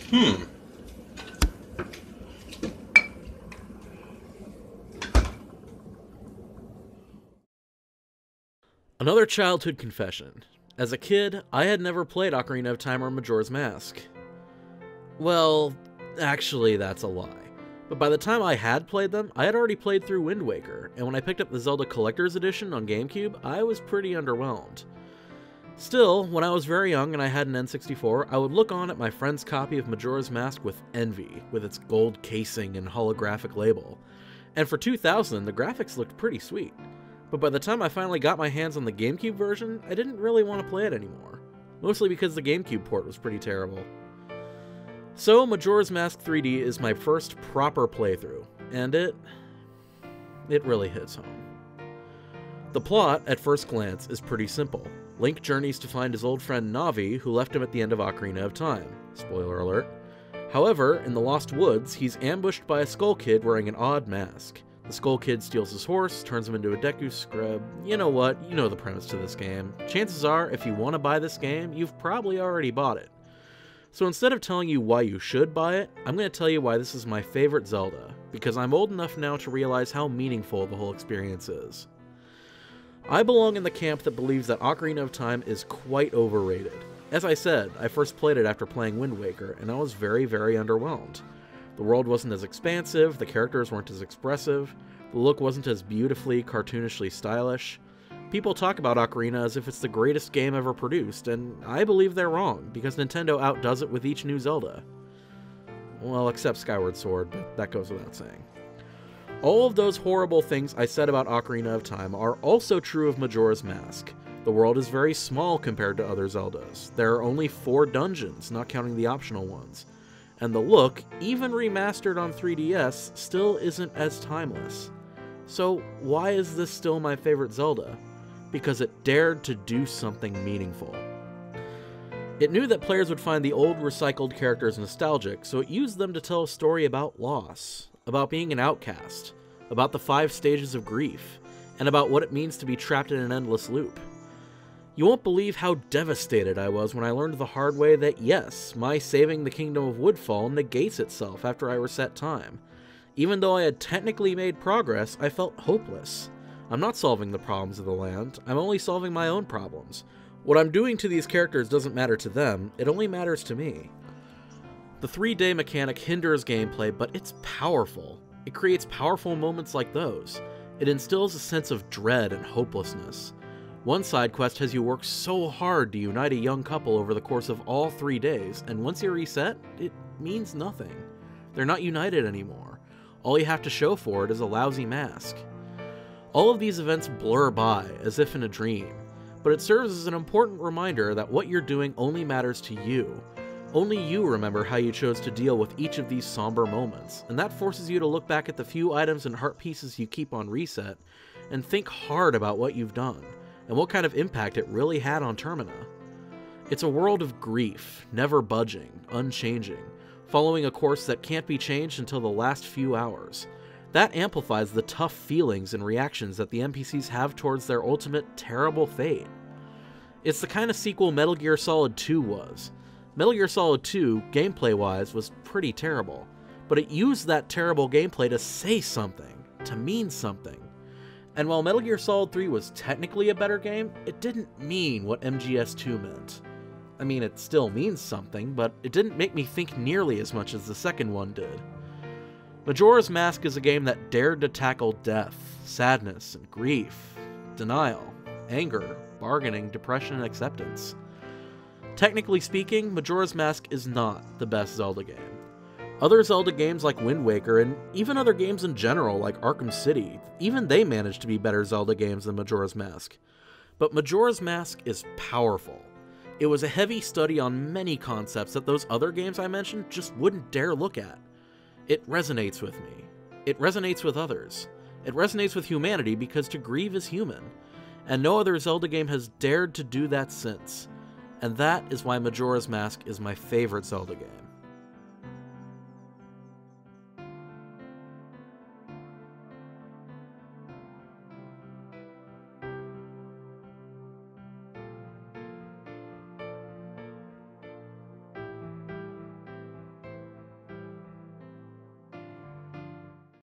Hmm. Another childhood confession. As a kid, I had never played Ocarina of Time or Majora's Mask. Well, actually, that's a lie. But by the time I had played them, I had already played through Wind Waker, and when I picked up the Zelda Collector's Edition on GameCube, I was pretty underwhelmed. Still, when I was very young and I had an N64, I would look on at my friend's copy of Majora's Mask with envy, with its gold casing and holographic label. And for 2000, the graphics looked pretty sweet. But by the time I finally got my hands on the GameCube version, I didn't really want to play it anymore. Mostly because the GameCube port was pretty terrible. So, Majora's Mask 3D is my first proper playthrough, and it really hits home. The plot, at first glance, is pretty simple. Link journeys to find his old friend Navi, who left him at the end of Ocarina of Time. Spoiler alert. However, in the Lost Woods, he's ambushed by a Skull Kid wearing an odd mask. The Skull Kid steals his horse, turns him into a Deku Scrub. You know what? You know the premise to this game. Chances are, if you want to buy this game, you've probably already bought it. So instead of telling you why you should buy it, I'm going to tell you why this is my favorite Zelda, because I'm old enough now to realize how meaningful the whole experience is. I belong in the camp that believes that Ocarina of Time is quite overrated. As I said, I first played it after playing Wind Waker, and I was very, very underwhelmed. The world wasn't as expansive, the characters weren't as expressive, the look wasn't as beautifully, cartoonishly stylish. People talk about Ocarina as if it's the greatest game ever produced, and I believe they're wrong, because Nintendo outdoes it with each new Zelda. Well, except Skyward Sword, but that goes without saying. All of those horrible things I said about Ocarina of Time are also true of Majora's Mask. The world is very small compared to other Zeldas. There are only 4 dungeons, not counting the optional ones. And the look, even remastered on 3DS, still isn't as timeless. So why is this still my favorite Zelda? Because it dared to do something meaningful. It knew that players would find the old recycled characters nostalgic, so it used them to tell a story about loss, about being an outcast, about the 5 stages of grief, and about what it means to be trapped in an endless loop. You won't believe how devastated I was when I learned the hard way that yes, my saving the Kingdom of Woodfall negates itself after I reset time. Even though I had technically made progress, I felt hopeless. I'm not solving the problems of the land, I'm only solving my own problems. What I'm doing to these characters doesn't matter to them, it only matters to me. The 3-day mechanic hinders gameplay, but it's powerful. It creates powerful moments like those. It instills a sense of dread and hopelessness. One side quest has you work so hard to unite a young couple over the course of all 3 days, and once you reset, it means nothing. They're not united anymore. All you have to show for it is a lousy mask. All of these events blur by, as if in a dream, but it serves as an important reminder that what you're doing only matters to you. Only you remember how you chose to deal with each of these somber moments, and that forces you to look back at the few items and heart pieces you keep on reset, and think hard about what you've done, and what kind of impact it really had on Termina. It's a world of grief, never budging, unchanging, following a course that can't be changed until the last few hours. That amplifies the tough feelings and reactions that the NPCs have towards their ultimate terrible fate. It's the kind of sequel Metal Gear Solid 2 was. Metal Gear Solid 2, gameplay-wise, was pretty terrible, but it used that terrible gameplay to say something, to mean something. And while Metal Gear Solid 3 was technically a better game, it didn't mean what MGS2 meant. I mean, it still means something, but it didn't make me think nearly as much as the second one did. Majora's Mask is a game that dared to tackle death, sadness, and grief, denial, anger, bargaining, depression, and acceptance. Technically speaking, Majora's Mask is not the best Zelda game. Other Zelda games like Wind Waker, and even other games in general like Arkham City, even they managed to be better Zelda games than Majora's Mask. But Majora's Mask is powerful. It was a heavy study on many concepts that those other games I mentioned just wouldn't dare look at. It resonates with me. It resonates with others. It resonates with humanity because to grieve is human. And no other Zelda game has dared to do that since. And that is why Majora's Mask is my favorite Zelda game.